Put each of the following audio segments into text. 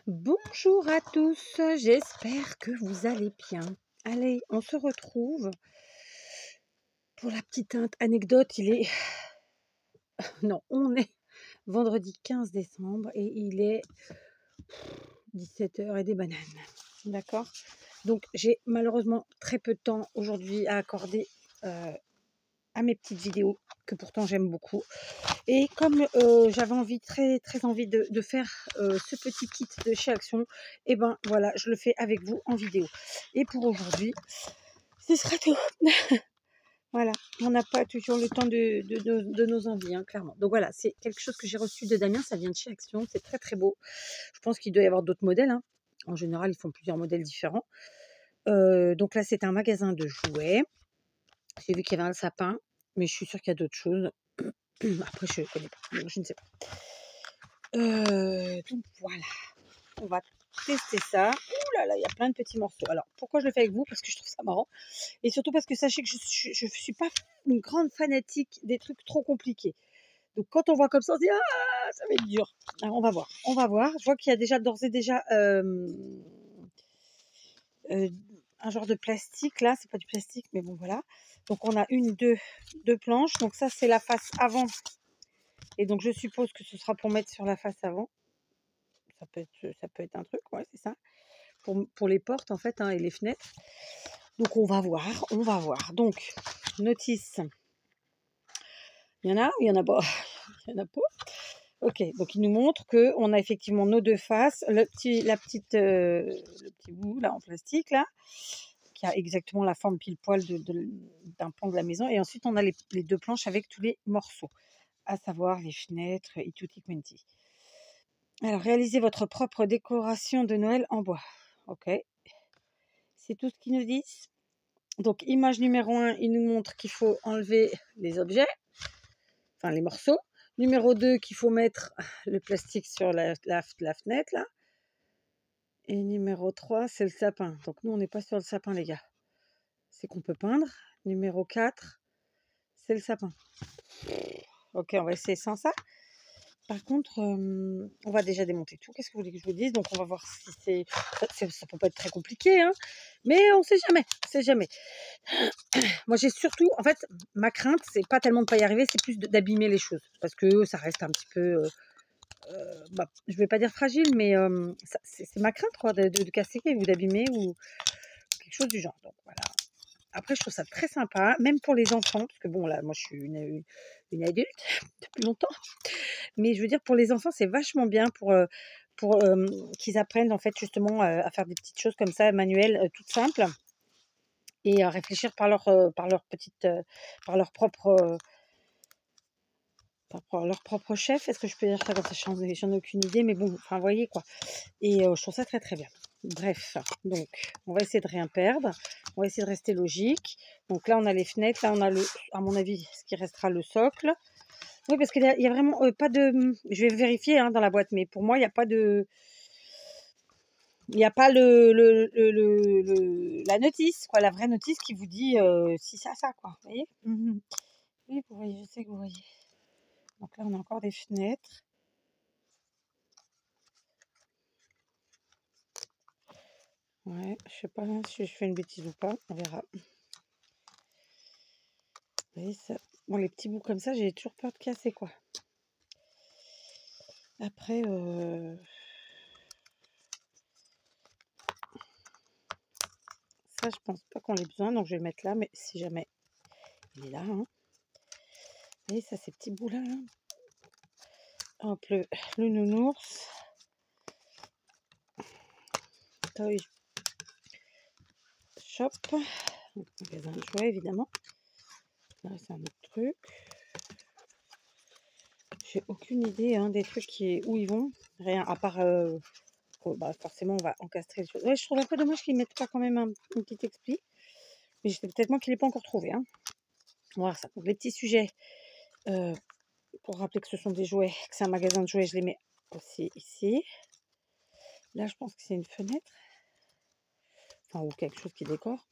Bonjour à tous, j'espère que vous allez bien. Allez, on se retrouve pour la petite anecdote. Non, on est vendredi 15 décembre et il est 17 h et des bananes. D'accord? Donc, j'ai malheureusement très peu de temps aujourd'hui à accorder à mes petites vidéos que pourtant j'aime beaucoup. Et comme j'avais très envie de faire ce petit kit de chez Action, et ben voilà, je le fais avec vous en vidéo. Et pour aujourd'hui, ce sera tout. Voilà, on n'a pas toujours le temps de nos envies, hein, clairement. Donc voilà, c'est quelque chose que j'ai reçu de Damien, ça vient de chez Action, c'est très très beau. Je pense qu'il doit y avoir d'autres modèles, hein. En général, ils font plusieurs modèles différents. Donc là, c'est un magasin de jouets. J'ai vu qu'il y avait un sapin, mais je suis sûre qu'il y a d'autres choses. Après, je ne connais pas, donc je ne sais pas. Donc voilà, on va tester ça. Ouh là là, il y a plein de petits morceaux. Alors, pourquoi je le fais avec vous? Parce que je trouve ça marrant. Et surtout parce que sachez que je suis pas une grande fanatique des trucs trop compliqués. Donc quand on voit comme ça, on se dit ah, ça va être dur. Alors on va voir, on va voir. Je vois qu'il y a déjà d'ores et déjà un genre de plastique là. C'est pas du plastique, mais bon voilà. Donc on a deux planches. Donc ça c'est la face avant. Et donc je suppose que ce sera pour mettre sur la face avant. Ça peut être un truc, ouais, c'est ça. Pour les portes en fait, hein, et les fenêtres. Donc on va voir, on va voir. Donc notice. Il y en a ou il y en a pas? Il y en a pas. Ok, donc il nous montre que on a effectivement nos deux faces, le petit bout là en plastique là, qui a exactement la forme pile poil d'un pan de la maison, et ensuite on a les deux planches avec tous les morceaux, à savoir les fenêtres et tutti quanti. Alors réalisez votre propre décoration de Noël en bois. Ok, c'est tout ce qu'ils nous disent. Donc image numéro 1, il nous montre qu'il faut enlever les objets, enfin les morceaux. Numéro 2, qu'il faut mettre le plastique sur la fenêtre là. Et numéro 3, c'est le sapin. Donc nous, on n'est pas sur le sapin, les gars. C'est qu'on peut peindre. Numéro 4, c'est le sapin. Ok, on va essayer sans ça. Par contre, on va déjà démonter tout. Qu'est-ce que vous voulez que je vous dise? Donc on va voir si c'est... Ça peut pas être très compliqué, hein. Mais on sait jamais. On sait jamais. Moi, j'ai surtout... En fait, ma crainte, c'est pas tellement de pas y arriver, c'est plus d'abîmer les choses. Parce que ça reste un petit peu... je vais pas dire fragile, mais c'est ma crainte, quoi, de casser ou d'abîmer ou quelque chose du genre. Donc voilà. Après, je trouve ça très sympa, même pour les enfants, parce que bon, là, moi, je suis une adulte depuis longtemps, mais je veux dire, pour les enfants, c'est vachement bien pour qu'ils apprennent, en fait, justement, à faire des petites choses comme ça, manuelles, toutes simples, et à réfléchir par leur petite, par leur propre, leur propre chef. Est-ce que je peux dire ça comme ça? J'en ai aucune idée, mais bon, enfin, vous voyez, quoi. Et je trouve ça très très bien. Bref, donc on va essayer de rien perdre. On va essayer de rester logique. Donc là, on a les fenêtres. Là, on a à mon avis, ce qui restera le socle. Oui, parce qu'il y a vraiment pas de... Je vais vérifier, hein, dans la boîte, mais pour moi, il n'y a pas de... Il n'y a pas la notice, quoi, la vraie notice qui vous dit si ça, quoi. Vous voyez? Oui, vous voyez, je sais que vous voyez. Donc là, on a encore des fenêtres. Ouais, je sais pas si je fais une bêtise ou pas, on verra. Vous voyez ça? Bon, les petits bouts comme ça, j'ai toujours peur de casser, quoi. Après, ça, je pense pas qu'on ait besoin, donc je vais le mettre là, mais si jamais il est là, hein. Vous voyez ça, ces petits bouts-là, là. Hop, le nounours. Toy Shop. Donc, magasin de jouets, évidemment. Là, c'est un autre truc. J'ai aucune idée, hein, des trucs où ils vont. Rien, à part... bah, forcément, on va encastrer les choses. Ouais, je trouve un peu dommage qu'ils mettent pas quand même une petite expli. Mais c'est peut-être moi qui ne l'ai pas encore trouvé, hein. On va voir ça. Donc, les petits sujets, pour rappeler que ce sont des jouets, que c'est un magasin de jouets, je les mets aussi ici. Là, je pense que c'est une fenêtre. Enfin, ou quelque chose qui décore.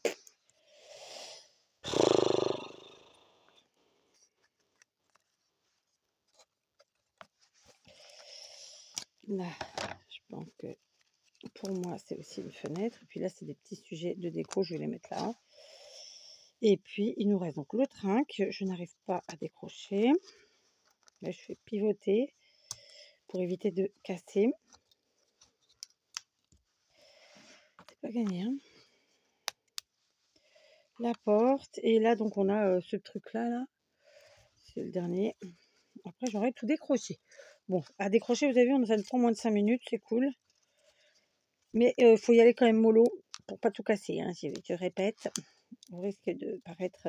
Là, je pense que pour moi, c'est aussi une fenêtre. Et puis là, c'est des petits sujets de déco, je vais les mettre là. Et puis, il nous reste donc le trinque. Je n'arrive pas à décrocher. Là, je fais pivoter pour éviter de casser. C'est pas gagné, hein. La porte. Et là, donc, on a ce truc-là, là. C'est le dernier. Après, j'aurais tout décroché. Bon, à décrocher, vous avez vu, ça ne prend moins de 5 minutes, c'est cool. Mais il faut y aller quand même mollo pour pas tout casser, hein. Je répète, on risque de paraître...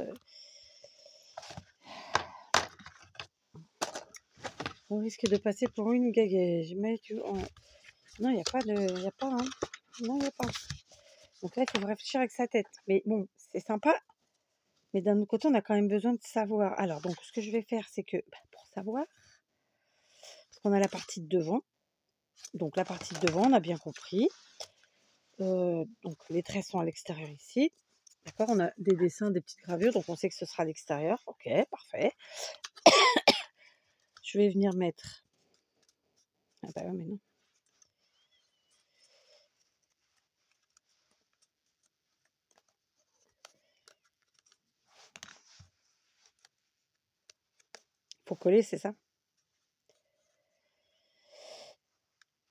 on risque de passer pour une gaguège. Mais tu vois, non, il n'y a pas de... Il n'y a pas, hein. Non, il n'y a pas. Donc là, il faut réfléchir avec sa tête. Mais bon, c'est sympa. Mais d'un autre côté, on a quand même besoin de savoir. Alors, donc, ce que je vais faire, c'est que, pour savoir, parce qu'on a la partie de devant. Donc, la partie de devant, on a bien compris. Donc, les traits sont à l'extérieur ici. D'accord, on a des dessins, des petites gravures, donc on sait que ce sera à l'extérieur. Ok, parfait. Je vais venir mettre... Ah bah ouais, mais non. Faut coller, c'est ça?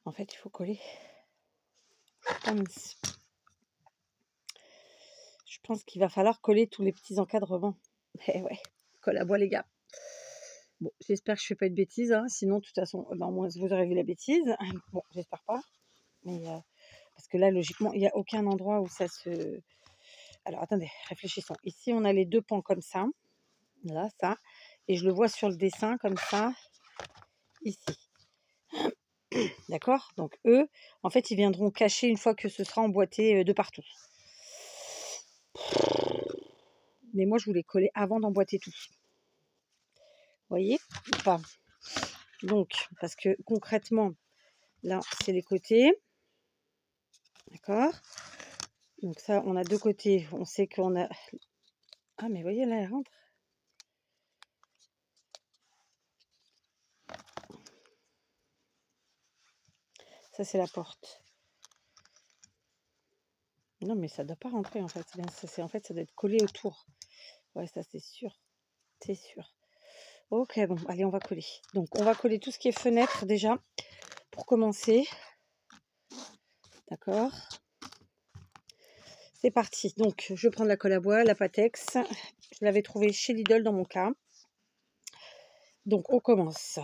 En fait, il faut coller. Je pense qu'il va falloir coller tous les petits encadrements. Eh ouais, colle à bois, les gars. Bon, j'espère que je fais pas de bêtises, hein. Sinon, de toute façon, ben, moi, vous aurez vu la bêtise. Bon, j'espère pas. Mais parce que là, logiquement, il n'y a aucun endroit où ça se... Alors, attendez, réfléchissons. Ici, on a les deux pans comme ça. Là, ça. Et je le vois sur le dessin comme ça. Ici. D'accord? Donc, eux, en fait, ils viendront cacher une fois que ce sera emboîté de partout. Mais moi, je voulais coller avant d'emboîter tout. Vous voyez? Enfin, donc, parce que concrètement, là, c'est les côtés. D'accord? Donc ça, on a deux côtés. On sait qu'on a... Ah, mais vous voyez, là, elle rentre. Ça, c'est la porte. Non, mais ça ne doit pas rentrer, en fait. En fait, ça doit être collé autour. Ouais, ça, c'est sûr. C'est sûr. Ok, bon, allez, on va coller. Donc, on va coller tout ce qui est fenêtre, déjà, pour commencer. D'accord? C'est parti. Donc, je vais prendre la colle à bois, la Patex. Je l'avais trouvée chez Lidl dans mon cas. Donc, on commence.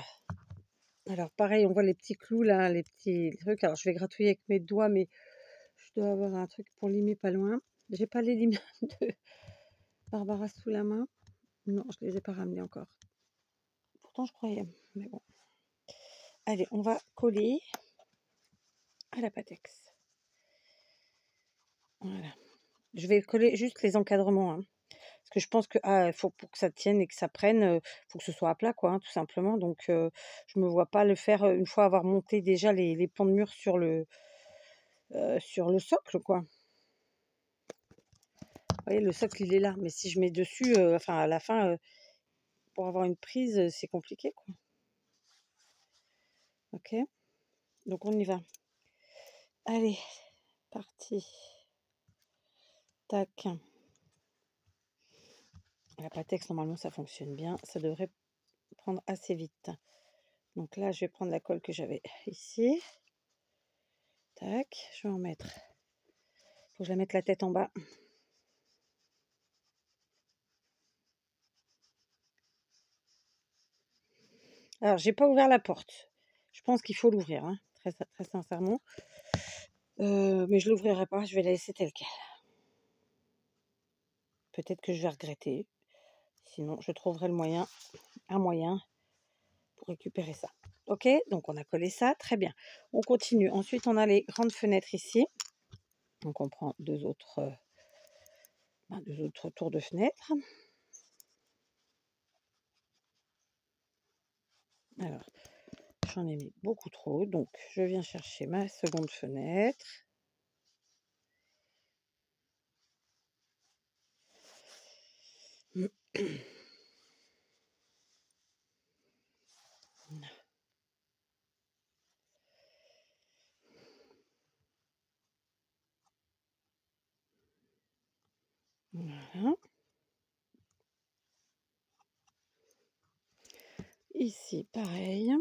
Alors, pareil, on voit les petits clous, là, les petits trucs. Alors, je vais gratouiller avec mes doigts, mais je dois avoir un truc pour limer pas loin. J'ai pas les limes de Barbara sous la main. Non, je les ai pas ramenés encore. Pourtant, je croyais. Mais bon. Allez, on va coller à la Patex. Voilà. Je vais coller juste les encadrements, hein. Parce que je pense que faut pour que ça tienne et que ça prenne, faut que ce soit à plat, quoi, hein, tout simplement. Donc, je me vois pas le faire une fois avoir monté déjà les pans de mur sur le socle, quoi. Vous voyez, le socle, il est là. Mais si je mets dessus, enfin, à la fin, pour avoir une prise, c'est compliqué, quoi. Ok? Donc, on y va. Allez, parti. Tac. La Patex, normalement, ça fonctionne bien. Ça devrait prendre assez vite. Donc là, je vais prendre la colle que j'avais ici. Tac, je vais en mettre. Faut que je la mette la tête en bas. Alors, j'ai pas ouvert la porte. Je pense qu'il faut l'ouvrir, hein, très, très sincèrement. Mais je l'ouvrirai pas, je vais la laisser telle qu'elle. Peut-être que je vais regretter. Sinon, je trouverai un moyen pour récupérer ça. Ok, donc on a collé ça, très bien. On continue. Ensuite, on a les grandes fenêtres ici. Donc, on prend deux autres tours de fenêtre. Alors, j'en ai mis beaucoup trop, donc je viens chercher ma seconde fenêtre. Voilà. Ici, pareil.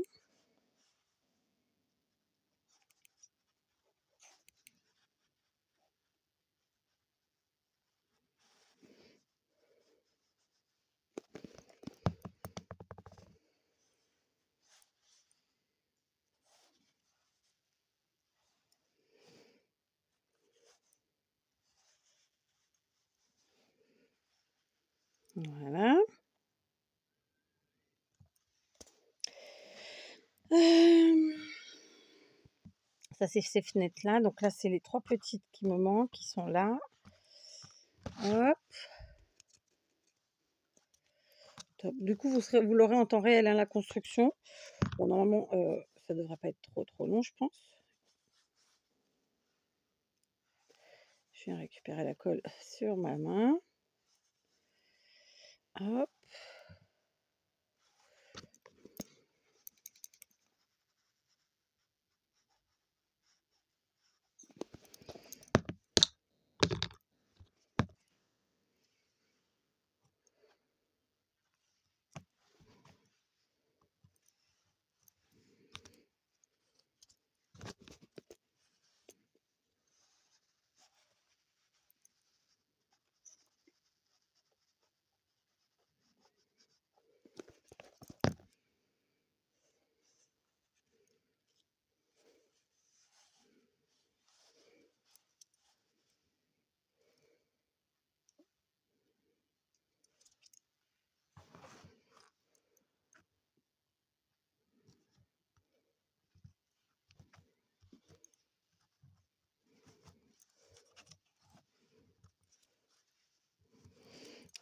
Voilà. Ça, c'est ces fenêtres-là. Donc là, c'est les 3 petites qui me manquent, qui sont là. Hop. Top. Du coup, vous l'aurez en temps réel, hein, la construction. Bon, normalement, ça devrait pas être trop long, je pense. Je viens récupérer la colle sur ma main. Hop.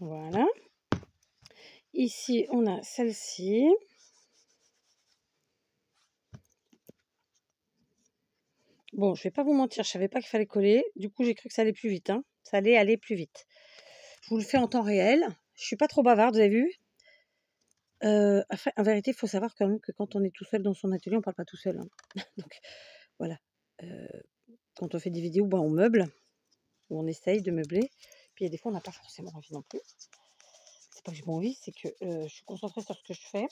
Voilà. Ici, on a celle-ci. Bon, je vais pas vous mentir, je savais pas qu'il fallait coller. Du coup, j'ai cru que ça allait plus vite, hein. Ça allait aller plus vite. Je vous le fais en temps réel. Je suis pas trop bavarde, vous avez vu. Enfin, en vérité, il faut savoir quand même que quand on est tout seul dans son atelier, on parle pas tout seul, hein. Donc voilà. Quand on fait des vidéos, on meuble, ou on essaye de meubler. Puis il y a des fois, on n'a pas forcément envie non plus. C'est pas que j'ai pas envie, c'est que je suis concentrée sur ce que je fais.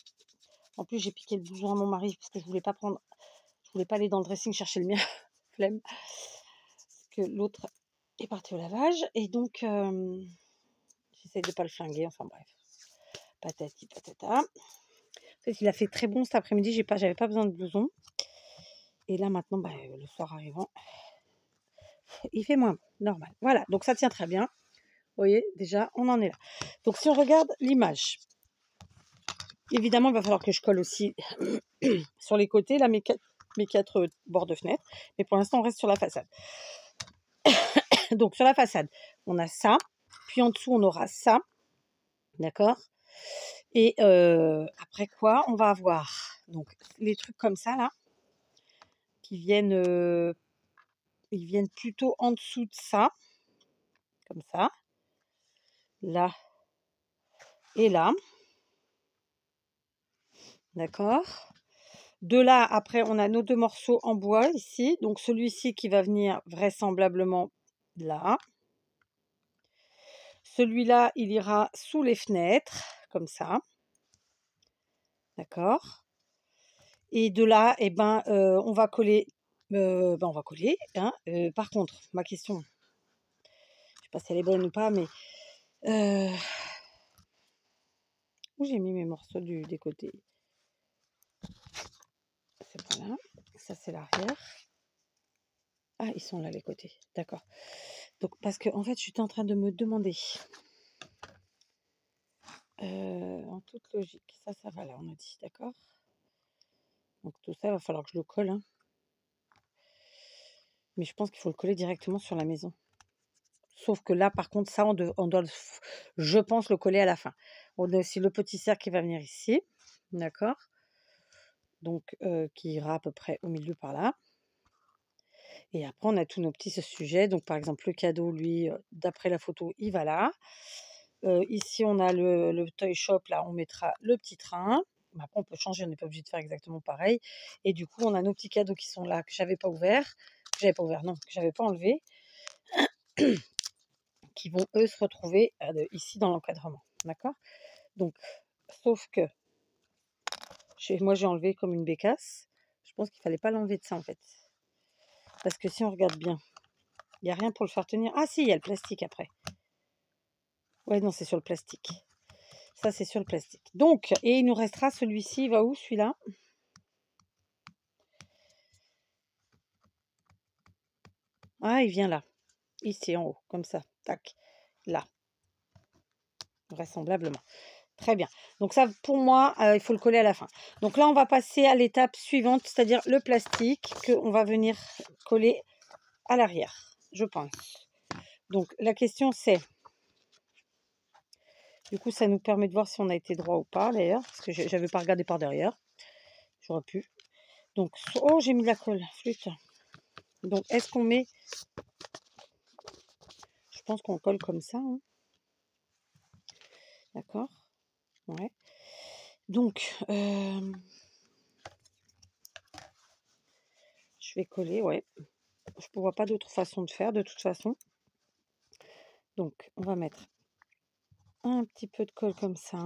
En plus, j'ai piqué le blouson à mon mari parce que je voulais pas aller dans le dressing chercher le mien. Flemme. Parce que l'autre est parti au lavage. Et donc, j'essaye de pas le flinguer. Enfin bref. Patati patata. En fait, il a fait très bon cet après-midi. J'avais pas besoin de blouson. Et là, maintenant, le soir arrivant, il fait moins normal. Voilà. Donc, ça tient très bien. Vous voyez, déjà, on en est là. Donc, si on regarde l'image, évidemment, il va falloir que je colle aussi sur les côtés, là, mes quatre bords de fenêtre. Mais pour l'instant, on reste sur la façade. Donc, sur la façade, on a ça. Puis, en dessous, on aura ça. D'accord. Et après quoi, on va avoir donc les trucs comme ça, là, qui viennent, ils viennent plutôt en dessous de ça. Comme ça. Là et là. D'accord. De là, après, on a nos 2 morceaux en bois ici. Donc, celui-ci qui va venir vraisemblablement là. Celui-là, il ira sous les fenêtres, comme ça. D'accord. Et de là, eh ben, on va coller. On va coller. Hein. Par contre, ma question, je ne sais pas si elle est bonne ou pas, mais où j'ai mis mes morceaux des côtés? C'est pas là. Ça, c'est l'arrière. Ah, ils sont là, les côtés. D'accord. Donc, parce que en fait, je suis en train de me demander, en toute logique, ça va là, on a dit, d'accord. Donc, tout ça, il va falloir que je le colle, hein. Mais je pense qu'il faut le coller directement sur la maison. Sauf que là, par contre, ça, on doit, je pense, le coller à la fin. On a aussi le petit cercle qui va venir ici, d'accord. Donc, qui ira à peu près au milieu par là. Et après, on a tous nos petits sujets. Donc, par exemple, le cadeau, lui, d'après la photo, il va là. Ici, on a le toy shop. Là, on mettra le petit train. Mais après, on peut changer. On n'est pas obligé de faire exactement pareil. Et du coup, on a nos petits cadeaux qui sont là, que j'avais pas ouvert. Non, que j'avais pas enlevé. qui vont, eux, se retrouver ici dans l'encadrement. D'accord? Donc, sauf que moi, j'ai enlevé comme une bécasse. Je pense qu'il fallait pas l'enlever de ça, en fait. Parce que si on regarde bien, il n'y a rien pour le faire tenir. Ah si, il y a le plastique après. Ouais, non, c'est sur le plastique. Ça, c'est sur le plastique. Donc, et il nous restera celui-ci. Il va où, celui-là? Ah, il vient là. Ici, en haut, comme ça. Tac. Là. Vraisemblablement. Très bien. Donc ça, pour moi, il faut le coller à la fin. Donc là, on va passer à l'étape suivante, c'est-à-dire le plastique qu'on va venir coller à l'arrière, je pense. Donc la question c'est, du coup, ça nous permet de voir si on a été droit ou pas, d'ailleurs, parce que j'avais pas regardé par derrière. J'aurais pu. Donc, oh, j'ai mis de la colle, flûte. Donc, est-ce qu'on met... Je pense qu'on colle comme ça. Hein. D'accord. Ouais. Donc, je vais coller, ouais. Je ne vois pas d'autre façon de faire, de toute façon. Donc, on va mettre un petit peu de colle comme ça.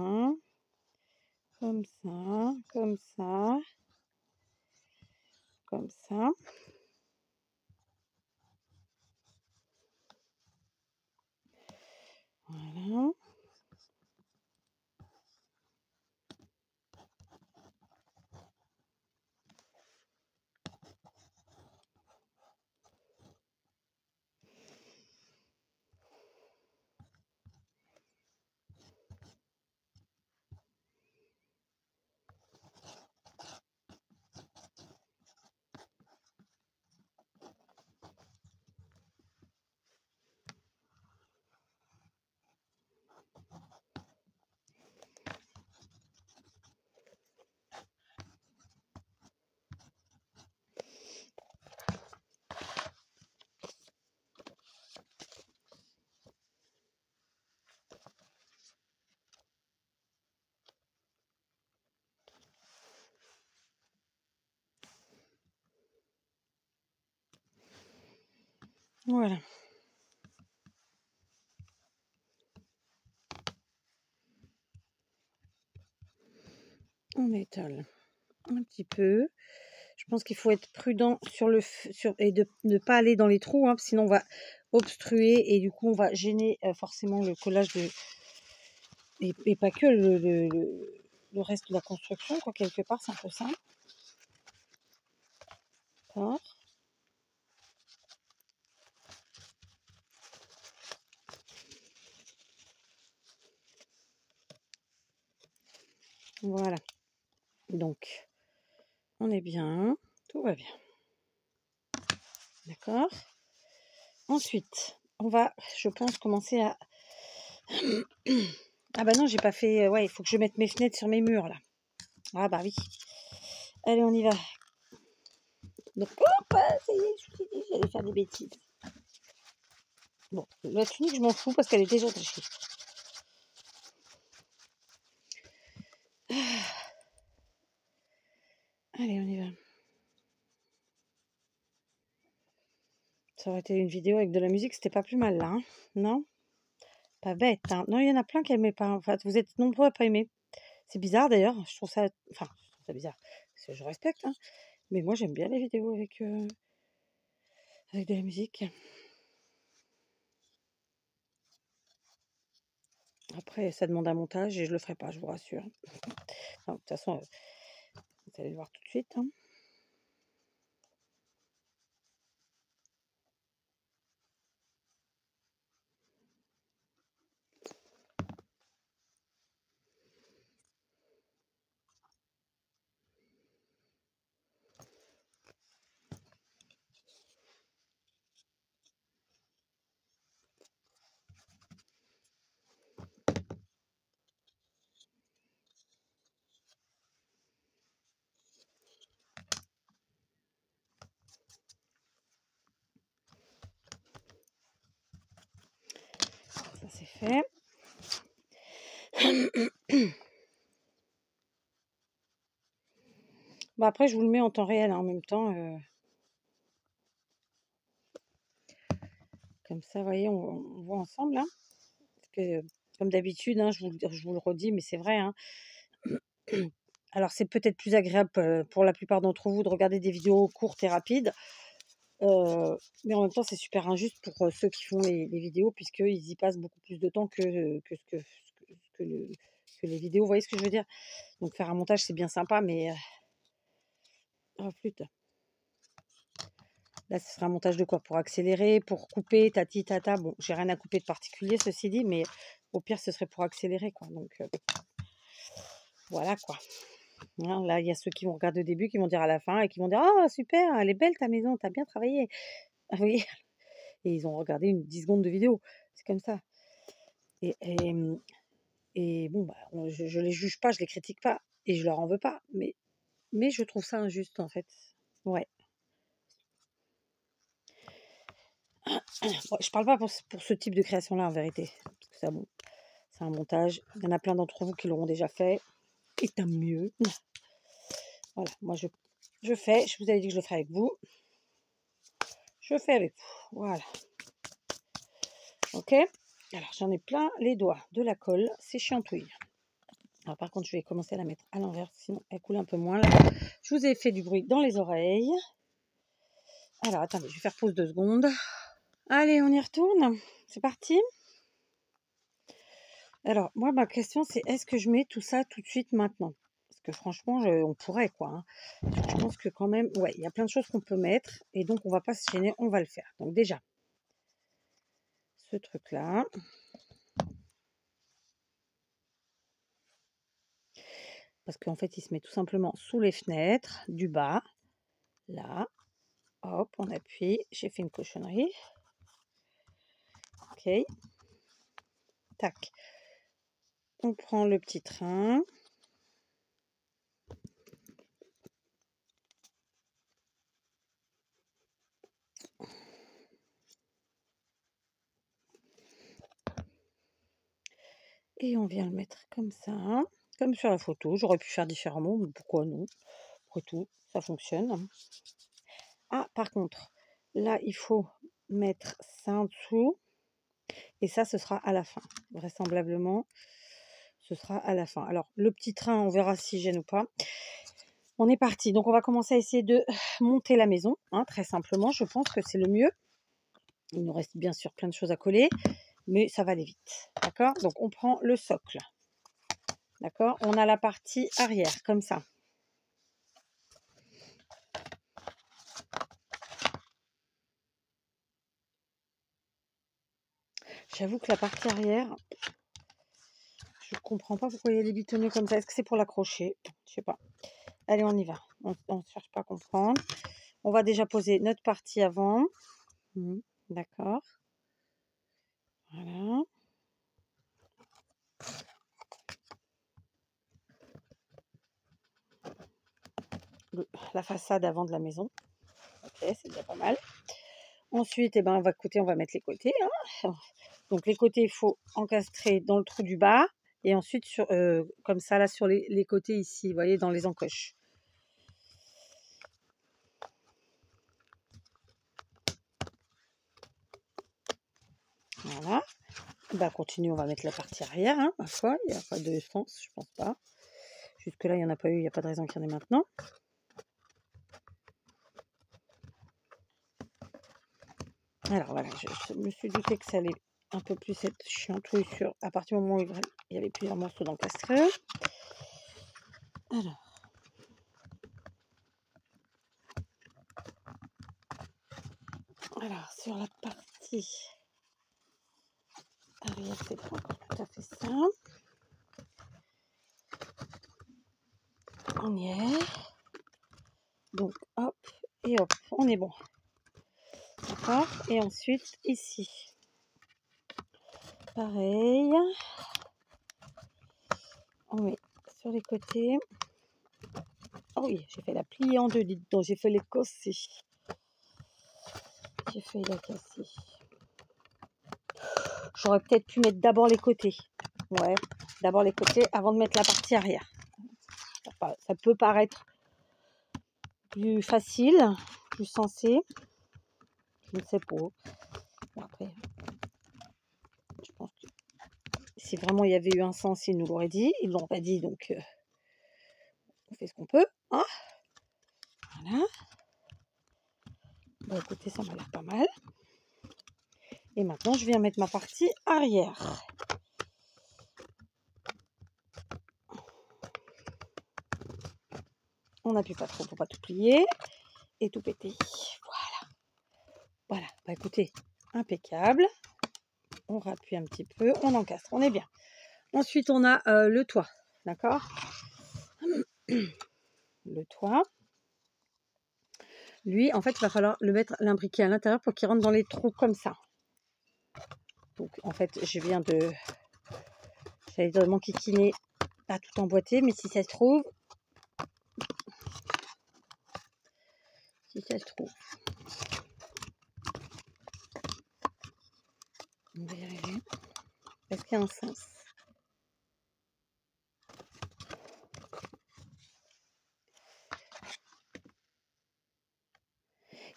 Comme ça, comme ça. Comme ça. Voilà. Voilà. On étale un petit peu. Je pense qu'il faut être prudent et de ne pas aller dans les trous, hein, sinon on va obstruer et du coup on va gêner forcément le collage et pas que le reste de la construction, quoi, quelque part, c'est un peu ça. D'accord. Voilà. Donc, on est bien, tout va bien. D'accord. Ensuite, on va, je pense, commencer à... Ah bah non, j'ai pas fait... Ouais, il faut que je mette mes fenêtres sur mes murs, là. Ah bah oui. Allez, on y va. Donc, hop, ça y est, je vous ai dit, j'allais faire des bêtises. Bon, la tunique, je m'en fous parce qu'elle est déjà trichée. Allez, on y va. Ça aurait été une vidéo avec de la musique, c'était pas plus mal, là. Hein, non? Pas bête, hein. Non, il y en a plein qui n'aimaient pas. En fait, vous êtes nombreux à pas aimer. C'est bizarre, d'ailleurs. Je trouve ça... Enfin, je trouve ça bizarre. Parce que je respecte, hein. Mais moi, j'aime bien les vidéos avec de la musique. Après, ça demande un montage et je le ferai pas, je vous rassure. Enfin, de toute façon, vous allez le voir tout de suite. Hein. Ça, c'est fait. Bah après, je vous le mets en temps réel hein, en même temps. Comme ça, vous voyez, on voit ensemble, hein, parce que comme d'habitude, hein, je vous le redis, mais c'est vrai, hein. Alors c'est peut-être plus agréable, pour la plupart d'entre vous de regarder des vidéos courtes et rapides, mais en même temps, c'est super injuste pour, ceux qui font les vidéos puisqu'ils y passent beaucoup plus de temps que les vidéos. Vous voyez ce que je veux dire? Donc faire un montage, c'est bien sympa, mais oh flûte. Là, ce sera un montage de quoi? Pour accélérer, pour couper, tati tata. Bon, j'ai rien à couper de particulier, ceci dit, mais au pire, ce serait pour accélérer, quoi. Donc voilà, quoi. Hein, là, il y a ceux qui vont regarder au début, qui vont dire à la fin et qui vont dire: «Ah super, elle est belle ta maison, tu as bien travaillé». Ah oui, et ils ont regardé une 10 secondes de vidéo. C'est comme ça. Et et mmh et bon, bah, je les juge pas, je les critique pas et je leur en veux pas, mais je trouve ça injuste, en fait. Ouais. Bon, je parle pas pour ce type de création-là, en vérité, parce que ça, bon, c'est un montage. Il y en a plein d'entre vous qui l'auront déjà fait et tant mieux. Voilà, moi je fais, je vous avais dit que je le ferais avec vous. Je fais avec vous, voilà. OK? Alors j'en ai plein les doigts de la colle, c'est chiantouille. Alors par contre, je vais commencer à la mettre à l'envers, sinon elle coule un peu moins là. Je vous ai fait du bruit dans les oreilles. Alors attendez, je vais faire pause 2 secondes. Allez, on y retourne. C'est parti. Alors moi, ma question c'est: est-ce que je mets tout ça tout de suite maintenant? Parce que franchement, on pourrait quoi, hein. Je pense que quand même, ouais, il y a plein de choses qu'on peut mettre et donc on va pas se gêner, on va le faire. Donc déjà, ce truc-là. Parce qu'en fait, il se met tout simplement sous les fenêtres, du bas, là. Hop, on appuie. J'ai fait une cochonnerie. OK. Tac. On prend le petit train. Et on vient le mettre comme ça, comme sur la photo. J'aurais pu faire différemment, mais pourquoi non? Après tout, ça fonctionne. Ah, par contre, là, il faut mettre ça en dessous. Et ça, ce sera à la fin. Vraisemblablement, ce sera à la fin. Alors, le petit train, on verra si gêne ou pas. On est parti. Donc, on va commencer à essayer de monter la maison, hein, très simplement. Je pense que c'est le mieux. Il nous reste bien sûr plein de choses à coller, mais ça va aller vite. D'accord? Donc, on prend le socle. D'accord? On a la partie arrière, comme ça. J'avoue que la partie arrière, je comprends pas pourquoi il y a des bitonneux comme ça. Est-ce que c'est pour l'accrocher? Je sais pas. Allez, on y va. On ne cherche pas à comprendre. On va déjà poser notre partie avant. D'accord. Voilà. La façade avant de la maison. Ok, c'est déjà pas mal. Ensuite, eh ben, on va mettre les côtés, hein. Donc les côtés, il faut encastrer dans le trou du bas. Et ensuite, comme ça, là, sur les côtés ici, vous voyez, dans les encoches. Voilà. Bah, continue, on va mettre la partie arrière, hein, ma foi. Il n'y a pas de sens, je pense pas. Jusque-là, il n'y en a pas eu, il n'y a pas de raison qu'il y en ait maintenant. Alors voilà, je me suis douté que ça allait un peu plus être chiantouille à partir du moment où il y avait plusieurs morceaux d'encastrés. Alors, sur la partie arrière, c'est pas encore tout à fait ça. On y est. Donc, hop, et hop, on est bon. D'accord? Et ensuite, ici. Pareil. On met sur les côtés. Oh oui, j'ai fait la plier en deux, dites donc, j'ai fait les casser. J'ai fait la casser. J'aurais peut-être pu mettre d'abord les côtés. Ouais, d'abord les côtés avant de mettre la partie arrière. Ça peut paraître plus facile, plus sensé. Je ne sais pas. Après, je pense que si vraiment il y avait eu un sens, ils nous l'auraient dit. Ils l'ont pas dit, donc on fait ce qu'on peut. Hein, voilà. Bon, écoutez, ça m'a l'air pas mal. Et maintenant, je viens mettre ma partie arrière. On n'appuie pas trop pour pas tout plier et tout péter. Voilà. Voilà. Bah écoutez, impeccable. On rappuie un petit peu, on encastre, on est bien. Ensuite, on a le toit, d'accord? Le toit. Lui, en fait, il va falloir le mettre, l'imbriquer à l'intérieur pour qu'il rentre dans les trous comme ça. Donc, en fait, je viens de... J'allais dire de m'enquiquiner à tout emboîter, mais si ça se trouve... Si ça se trouve... On va y arriver. Est-ce qu'il y a un sens?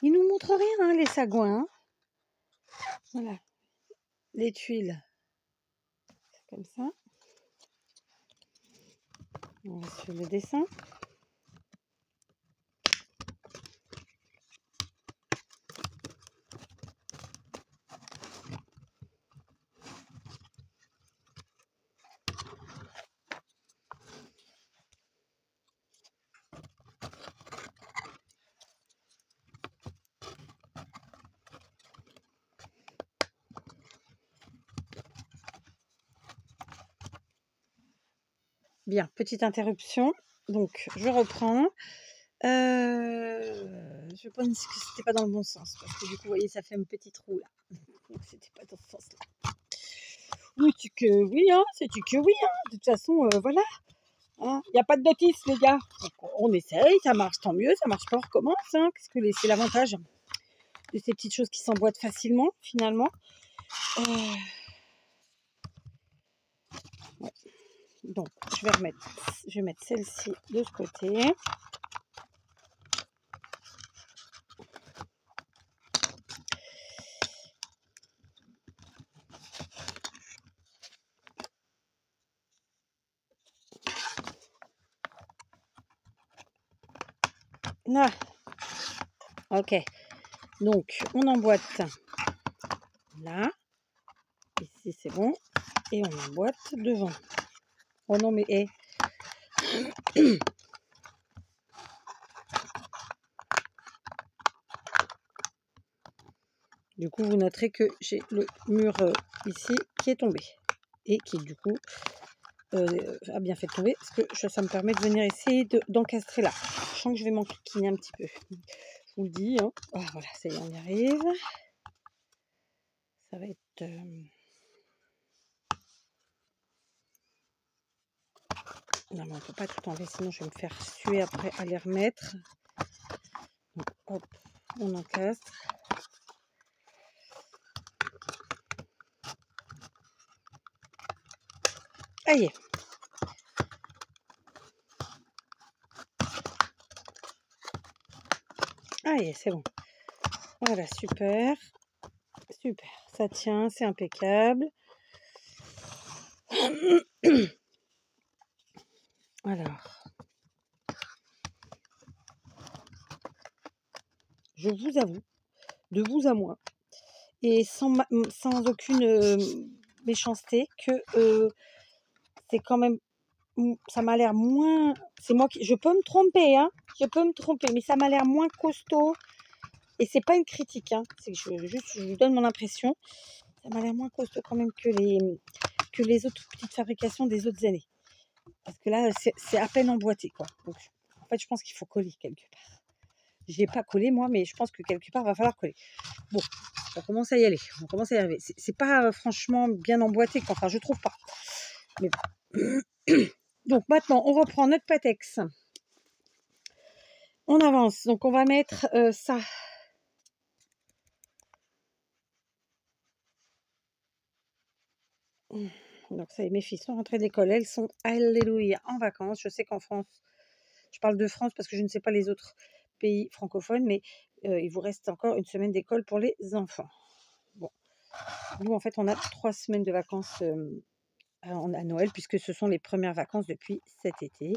Ils nous montrent rien, hein, les sagouins. Hein. Voilà. Les tuiles. Comme ça. On va sur le dessin. Bien, petite interruption. Donc, je reprends. Je pense que c'était pas dans le bon sens. Parce que du coup, vous voyez, ça fait un petit trou là. Donc, c'était pas dans ce sens-là. Oui, c'est que oui, hein. C'est que oui, hein. De toute façon, voilà. Hein. Il n'y a pas de notice, les gars. Donc, on essaye, ça marche, tant mieux. Ça marche pas, on recommence. Hein. Qu'est-ce que c'est l'avantage de ces petites choses qui s'emboîtent facilement, finalement. Ouais. Donc, je vais mettre celle-ci de ce côté. Ah. Ok. Donc, on emboîte là. Ici, c'est bon. Et on emboîte devant. Oh non, mais hé. Du coup, vous noterez que j'ai le mur ici qui est tombé. Et qui, du coup, a bien fait tomber. Parce que ça me permet de venir essayer d'encastrer là. Je sens que je vais m'enquiquiner un petit peu. Je vous le dis. Hein. Ah, voilà, ça y est, on y arrive. Ça va être... Non, mais on ne peut pas tout enlever, sinon je vais me faire suer après à les remettre. Donc, hop, on encastre. Aïe. Aïe, c'est bon. Voilà, super. Super, ça tient, c'est impeccable. Alors, je vous avoue, de vous à moi, et sans aucune méchanceté, que c'est quand même, ça m'a l'air moins, c'est moi qui, je peux me tromper, hein, je peux me tromper, mais ça m'a l'air moins costaud, et c'est pas une critique, hein, c'est que je vous donne mon impression, ça m'a l'air moins costaud quand même que les autres petites fabrications des autres années. Parce que là, c'est à peine emboîté, quoi. Donc, en fait, je pense qu'il faut coller quelque part. Je n'ai pas collé, moi, mais je pense que quelque part, il va falloir coller. Bon, on commence à y aller. On commence à y arriver. C'est pas franchement bien emboîté, quoi. Enfin, je trouve pas. Mais bon. Donc, maintenant, on reprend notre patex. On avance. Donc, on va mettre ça. Donc, ça y est, mes filles sont rentrées d'école. Elles sont, alléluia, en vacances. Je sais qu'en France, je parle de France parce que je ne sais pas les autres pays francophones, mais il vous reste encore une semaine d'école pour les enfants. Bon, Nous, en fait, on a 3 semaines de vacances à Noël, puisque ce sont les premières vacances depuis cet été.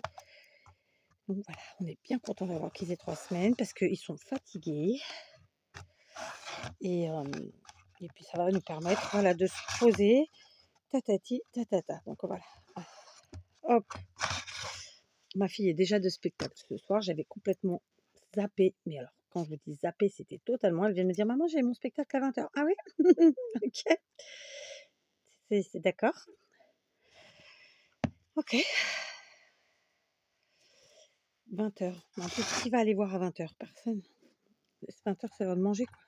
Donc voilà, on est bien content d'avoir qu'ils aient 3 semaines parce qu'ils sont fatigués. Et, et puis ça va nous permettre voilà, de se poser. Tatati, tatata. Donc voilà. Hop. Ma fille est déjà de spectacle ce soir. J'avais complètement zappé. Mais alors, quand je vous dis zappé, c'était totalement. Elle vient de me dire, maman, j'ai mon spectacle à 20h. Ah oui. Ok. C'est d'accord. Ok. 20h. En plus, qui va aller voir à 20h? Personne. 20h, c'est l'heure de manger, quoi.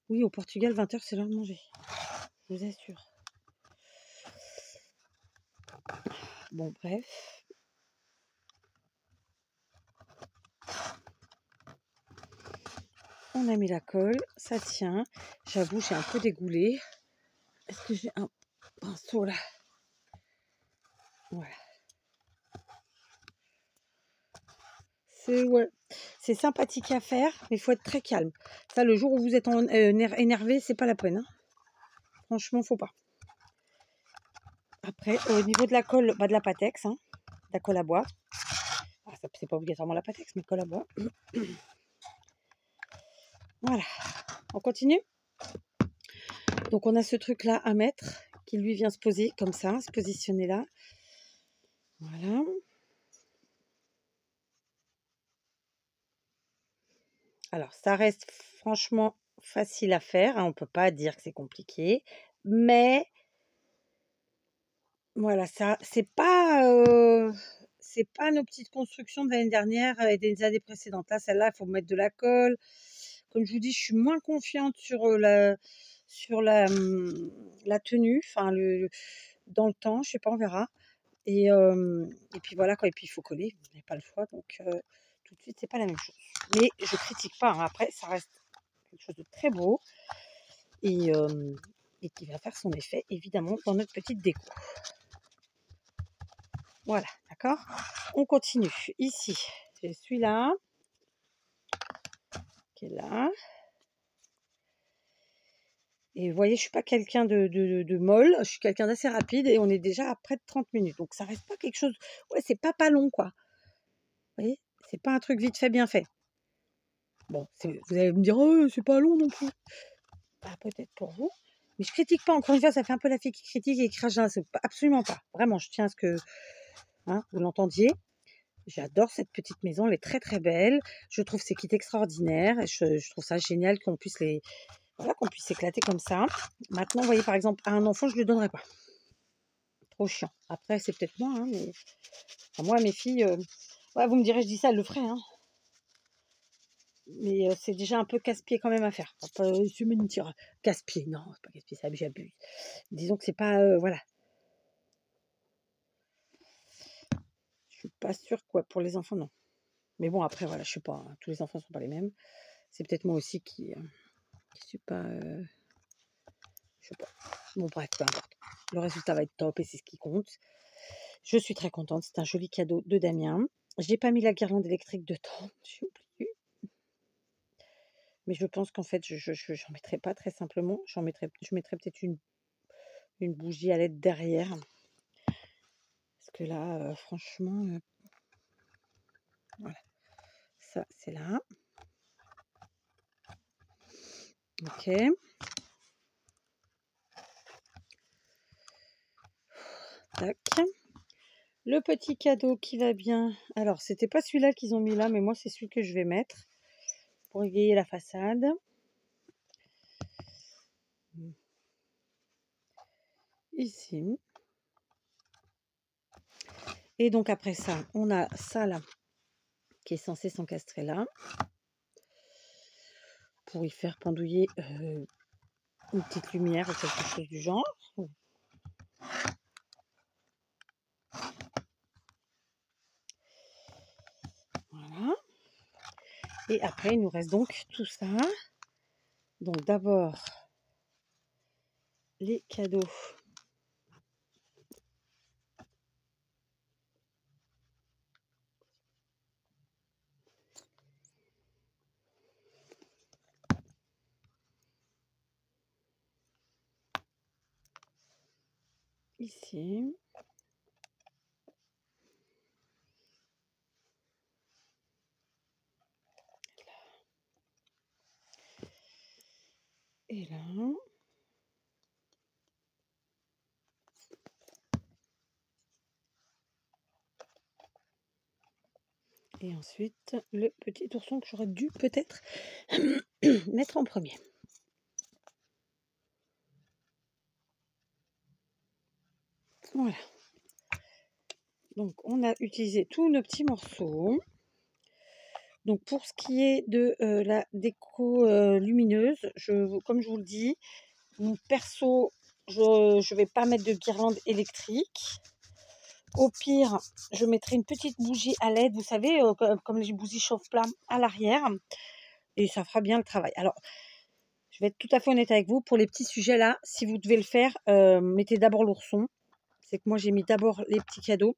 Oui, au Portugal, 20h, c'est l'heure de manger. Je vous assure. Bon, bref. On a mis la colle, ça tient. J'avoue, j'ai un peu dégoulé. Est-ce que j'ai un pinceau là? Voilà. C'est sympathique à faire, mais il faut être très calme. Ça, le jour où vous êtes énervé, c'est pas la peine. Hein. Franchement, faut pas. Après, au niveau de la colle, de la Patex, hein, de la colle à bois. Ah, c'est pas obligatoirement la Patex, mais colle à bois. Voilà. On continue. Donc, on a ce truc-là à mettre qui lui vient se poser comme ça, se positionner là. Voilà. Alors, ça reste franchement facile à faire. Hein, on ne peut pas dire que c'est compliqué. Mais voilà, ça, c'est pas nos petites constructions de l'année dernière et des années précédentes. Là, celle-là, il faut mettre de la colle. Comme je vous dis, je suis moins confiante sur la tenue, enfin dans le temps, je sais pas, on verra. Et puis voilà quoi, et puis il faut coller, vous n'avez pas le choix, donc tout de suite, c'est pas la même chose. Mais je critique pas, hein, après, ça reste quelque chose de très beau et qui va faire son effet, évidemment, dans notre petite déco. Voilà, d'accord? On continue. Ici, j'ai celui-là, qui est là. Et vous voyez, je suis pas quelqu'un de molle, je suis quelqu'un d'assez rapide et on est déjà à près de 30 minutes. Donc ça reste pas quelque chose. Ouais, c'est pas long, quoi. Vous voyez? C'est pas un truc vite fait, bien fait. Bon, vous allez me dire, oh, c'est pas long non plus. Bah, peut-être pour vous. Mais je critique pas, encore une fois, ça fait un peu la fille qui critique et qui crache dans la soupe. Absolument pas. Vraiment, je tiens à ce que hein, vous l'entendiez. J'adore cette petite maison, elle est très très belle. Je trouve ces kits extraordinaires. Je trouve ça génial qu'on puisse qu'on puisse s'éclater comme ça. Maintenant, vous voyez, par exemple, à un enfant, je ne le donnerai pas. Trop chiant. Après, c'est peut-être moi, hein, mais enfin, moi, mes filles, ouais, vous me direz, je dis ça, elles le feraient, hein. Mais c'est déjà un peu casse-pied quand même à faire. C'est mentir. Casse-pied, non, c'est pas casse-pied, ça j'abuse. Disons que c'est pas, voilà. Je suis pas sûre quoi pour les enfants, non. Mais bon, après, voilà, je sais pas. Hein, tous les enfants sont pas les mêmes. C'est peut-être moi aussi qui suis pas, je sais pas. Bon, bref, peu importe. Le résultat va être top et c'est ce qui compte. Je suis très contente. C'est un joli cadeau de Damien. Je n'ai pas mis la guirlande électrique dedans. J'ai oublié. Mais je pense qu'en fait, je n'en mettrai pas très simplement. Je mettrai peut-être une bougie à LED derrière. Parce que là, franchement, voilà. Ça, c'est là. Ok. Tac. Le petit cadeau qui va bien. Alors, c'était pas celui-là qu'ils ont mis là, mais moi, c'est celui que je vais mettre pour égayer la façade. Ici. Et donc, après ça, on a ça là, qui est censé s'encastrer là. Pour y faire pendouiller une petite lumière ou quelque chose du genre. Voilà. Et après, il nous reste donc tout ça. Donc d'abord, les cadeaux. ici. Et là. Et ensuite, le petit ourson que j'aurais dû peut-être mettre en premier. Voilà. Donc, on a utilisé tous nos petits morceaux. Donc, pour ce qui est de la déco lumineuse, comme je vous le dis, mon perso, je ne vais pas mettre de guirlande électrique. Au pire, je mettrai une petite bougie à LED, vous savez, comme les bougies chauffe-plat à l'arrière. Et ça fera bien le travail. Alors, je vais être tout à fait honnête avec vous. Pour les petits sujets là, si vous devez le faire, mettez d'abord l'ourson. C'est que moi, j'ai mis d'abord les petits cadeaux.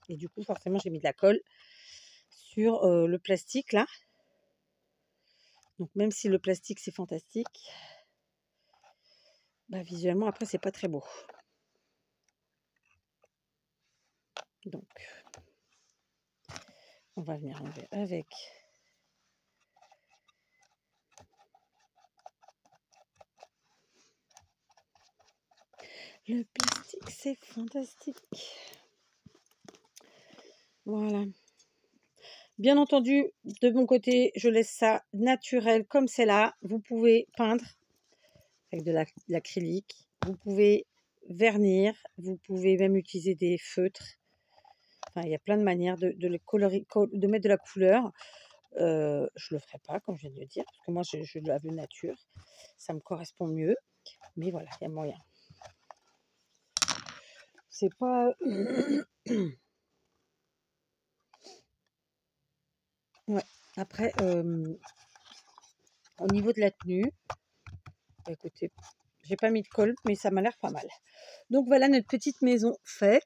Et du coup, forcément, j'ai mis de la colle sur le plastique là. Donc, même si le plastique, c'est fantastique, bah, visuellement, après, c'est pas très beau. Donc, on va venir enlever avec le plastique, c'est fantastique. Voilà. Bien entendu, de mon côté, je laisse ça naturel comme c'est là. Vous pouvez peindre avec de l'acrylique. Vous pouvez vernir. Vous pouvez même utiliser des feutres. Enfin, il y a plein de manières de mettre de la couleur. Je ne le ferai pas, comme je viens de le dire, parce que moi, je la veux nature. Ça me correspond mieux. Mais voilà, il y a moyen. C'est pas... ouais. Après, au niveau de la tenue, écoutez, j'ai pas mis de colle, mais ça m'a l'air pas mal. Donc voilà notre petite maison faite.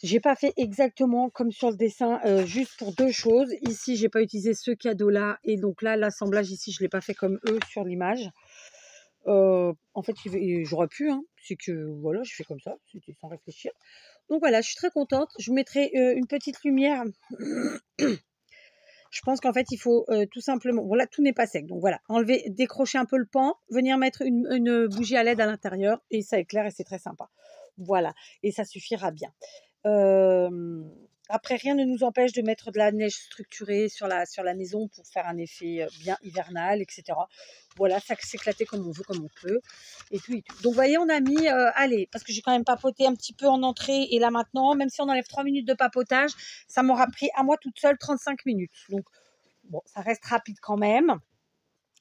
J'ai pas fait exactement comme sur le dessin, juste pour deux choses. Ici, j'ai pas utilisé ce cadeau-là, et donc là, l'assemblage ici, je l'ai pas fait comme eux sur l'image. En fait, j'aurais pu, hein. C'est que voilà, je fais comme ça, c'était sans réfléchir. Donc voilà, je suis très contente. Je vous mettrai une petite lumière. Je pense qu'en fait, il faut tout simplement... Voilà, tout n'est pas sec. Donc voilà, enlever, décrocher un peu le pan, venir mettre une bougie à LED à l'intérieur, et ça éclaire et c'est très sympa. Voilà, et ça suffira bien. Après, rien ne nous empêche de mettre de la neige structurée sur la maison pour faire un effet bien hivernal, etc. Voilà, ça s'éclater comme on veut, comme on peut. Et tout, et tout. Donc, vous voyez, on a mis, allez, parce que j'ai quand même papoté un petit peu en entrée et là maintenant, même si on enlève 3 minutes de papotage, ça m'aura pris à moi toute seule 35 minutes. Donc, bon, ça reste rapide quand même.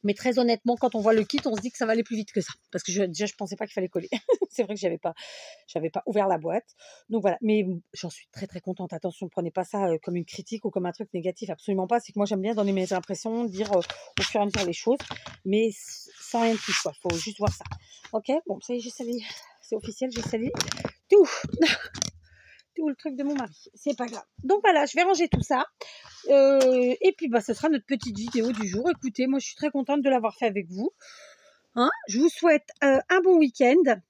Mais très honnêtement, quand on voit le kit, on se dit que ça va aller plus vite que ça. Parce que déjà, je pensais pas qu'il fallait coller. C'est vrai que j'avais pas ouvert la boîte. Donc voilà. Mais j'en suis très très contente. Attention, ne prenez pas ça comme une critique ou comme un truc négatif. Absolument pas. C'est que moi, j'aime bien donner mes impressions, dire au fur et à mesure les choses. Mais sans rien de plus, quoi. Faut juste voir ça. Ok. Bon, ça y est, j'ai sali. C'est officiel, j'ai sali tout. Tout le truc de mon mari. C'est pas grave. Donc voilà, je vais ranger tout ça. Et puis, bah, ce sera notre petite vidéo du jour. Écoutez, moi, je suis très contente de l'avoir fait avec vous. Hein, je vous souhaite un bon week-end.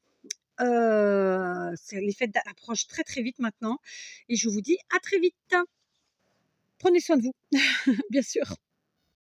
Les fêtes approchent très très vite maintenant. Et je vous dis à très vite. Prenez soin de vous, bien sûr.